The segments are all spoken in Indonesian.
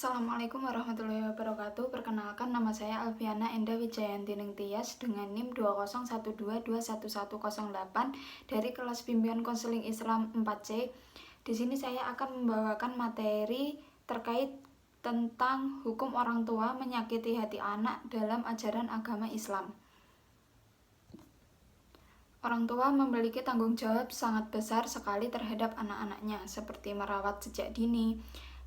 Assalamualaikum warahmatullahi wabarakatuh. Perkenalkan, nama saya Alfiana Enda Wijayanti Ningtyas dengan NIM 201221108 dari kelas bimbingan konseling Islam 4C. Di sini saya akan membawakan materi terkait tentang hukum orang tua menyakiti hati anak dalam ajaran agama Islam. Orang tua memiliki tanggung jawab sangat besar sekali terhadap anak-anaknya, seperti merawat sejak dini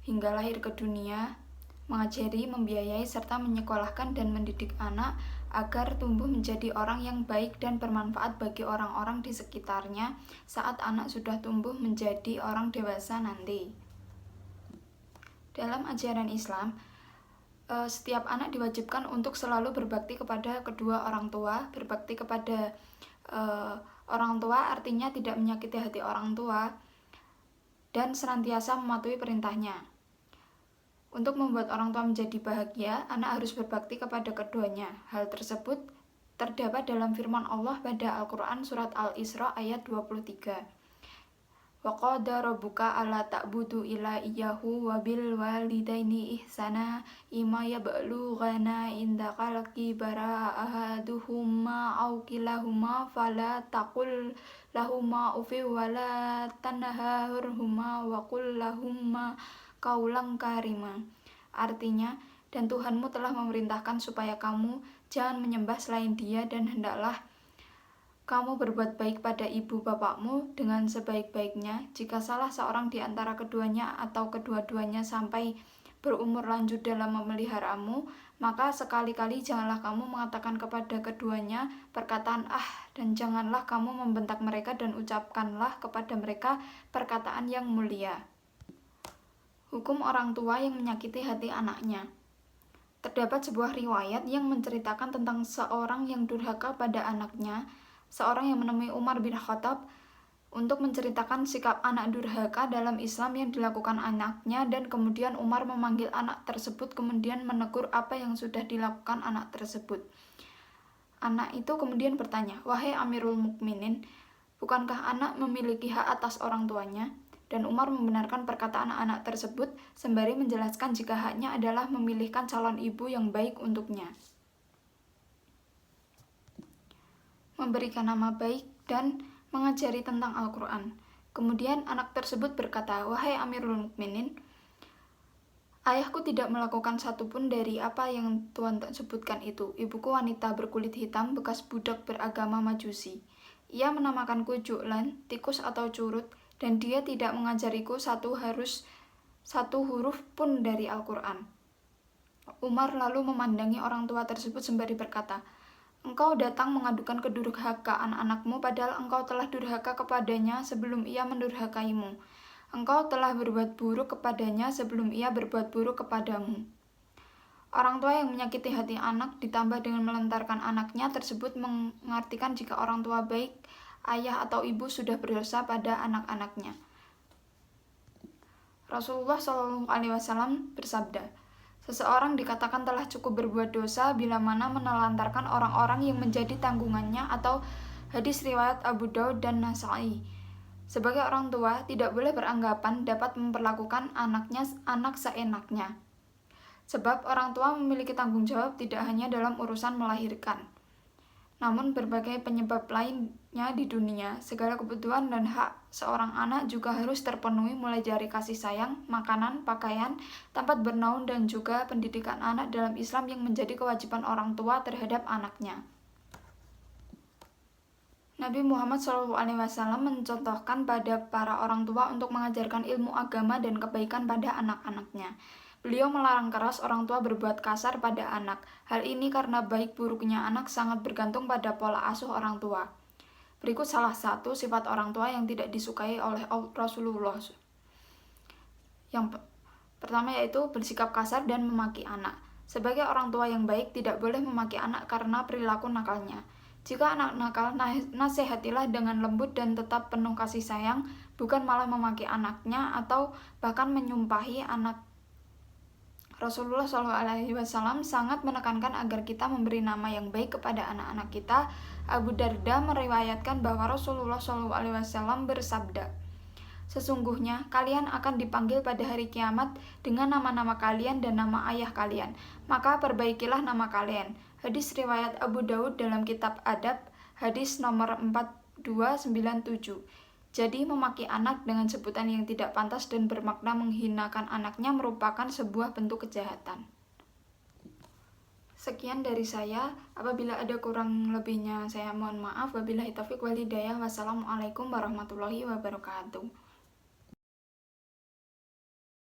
hingga lahir ke dunia, mengajari, membiayai, serta menyekolahkan dan mendidik anak agar tumbuh menjadi orang yang baik dan bermanfaat bagi orang-orang di sekitarnya saat anak sudah tumbuh menjadi orang dewasa nanti. Dalam ajaran Islam, setiap anak diwajibkan untuk selalu berbakti kepada kedua orang tua. Berbakti kepada orang tua artinya tidak menyakiti hati orang tua dan senantiasa mematuhi perintahnya. Untuk membuat orang tua menjadi bahagia, anak harus berbakti kepada keduanya. Hal tersebut terdapat dalam firman Allah pada Al-Quran surat Al-Isra ayat 23. Wa qada rabbuka alla ta'budu illa iyyahu wa bil walidaini ihsana imma yablughana indakal kibara ahaduhuma aw kilahuma fala taqul lahuma ufi wa la tanharhuma wa qul lahuma qaulan karima. Artinya, dan Tuhanmu telah memerintahkan supaya kamu jangan menyembah selain Dia dan hendaklah kamu berbuat baik pada ibu bapakmu dengan sebaik-baiknya. Jika salah seorang di antara keduanya atau kedua-duanya sampai berumur lanjut dalam memeliharamu, maka sekali-kali janganlah kamu mengatakan kepada keduanya perkataan dan janganlah kamu membentak mereka dan ucapkanlah kepada mereka perkataan yang mulia. Hukum orang tua yang menyakiti hati anaknya. Terdapat sebuah riwayat yang menceritakan tentang seorang yang durhaka pada anaknya. Seorang yang menemui Umar bin Khattab untuk menceritakan sikap anak durhaka dalam Islam yang dilakukan anaknya, dan kemudian Umar memanggil anak tersebut kemudian menegur apa yang sudah dilakukan anak tersebut. Anak itu kemudian bertanya, "Wahai Amirul Mukminin, bukankah anak memiliki hak atas orang tuanya?" Dan Umar membenarkan perkataan anak tersebut sembari menjelaskan jika haknya adalah memilihkan calon ibu yang baik untuknya, memberikan nama baik, dan mengajari tentang Al-Quran. Kemudian anak tersebut berkata, "Wahai Amirul Mukminin, ayahku tidak melakukan satupun dari apa yang Tuhan sebutkan itu. Ibuku wanita berkulit hitam bekas budak beragama Majusi. Ia menamakanku Ju'lan, tikus atau curut, dan dia tidak mengajariku satu huruf pun dari Al-Quran." Umar lalu memandangi orang tua tersebut sembari berkata, "Engkau datang mengadukan kedurhakaan anakmu, padahal engkau telah durhaka kepadanya sebelum ia mendurhakaimu. Engkau telah berbuat buruk kepadanya sebelum ia berbuat buruk kepadamu." Orang tua yang menyakiti hati anak ditambah dengan melentarkan anaknya tersebut mengartikan jika orang tua baik, ayah atau ibu, sudah berdosa pada anak-anaknya. Rasulullah SAW bersabda, "Seseorang dikatakan telah cukup berbuat dosa bila mana menelantarkan orang-orang yang menjadi tanggungannya," atau hadis riwayat Abu Daud dan Nasai. Sebagai orang tua, tidak boleh beranggapan dapat memperlakukan anak seenaknya. Sebab orang tua memiliki tanggung jawab tidak hanya dalam urusan melahirkan, namun berbagai penyebab lainnya di dunia. Segala kebutuhan dan hak seorang anak juga harus terpenuhi, mulai dari kasih sayang, makanan, pakaian, tempat bernaung, dan juga pendidikan anak dalam Islam yang menjadi kewajiban orang tua terhadap anaknya. Nabi Muhammad SAW mencontohkan pada para orang tua untuk mengajarkan ilmu agama dan kebaikan pada anak-anaknya. Beliau melarang keras orang tua berbuat kasar pada anak. Hal ini karena baik buruknya anak sangat bergantung pada pola asuh orang tua. Berikut salah satu sifat orang tua yang tidak disukai oleh Rasulullah. Yang pertama yaitu bersikap kasar dan memaki anak. Sebagai orang tua yang baik tidak boleh memaki anak karena perilaku nakalnya. Jika anak nakal, nasihatilah dengan lembut dan tetap penuh kasih sayang, bukan malah memaki anaknya atau bahkan menyumpahi anak. Rasulullah SAW sangat menekankan agar kita memberi nama yang baik kepada anak-anak kita. Abu Darda meriwayatkan bahwa Rasulullah SAW bersabda, Sesungguhnya kalian akan dipanggil pada hari kiamat dengan nama-nama kalian dan nama ayah kalian. Maka perbaikilah nama kalian. Hadis riwayat Abu Daud dalam kitab Adab, hadis nomor 4297. Jadi memaki anak dengan sebutan yang tidak pantas dan bermakna menghinakan anaknya merupakan sebuah bentuk kejahatan. Sekian dari saya. Apabila ada kurang lebihnya saya mohon maaf. Wabillahi taufiq wal hidayah. Wassalamualaikum warahmatullahi wabarakatuh.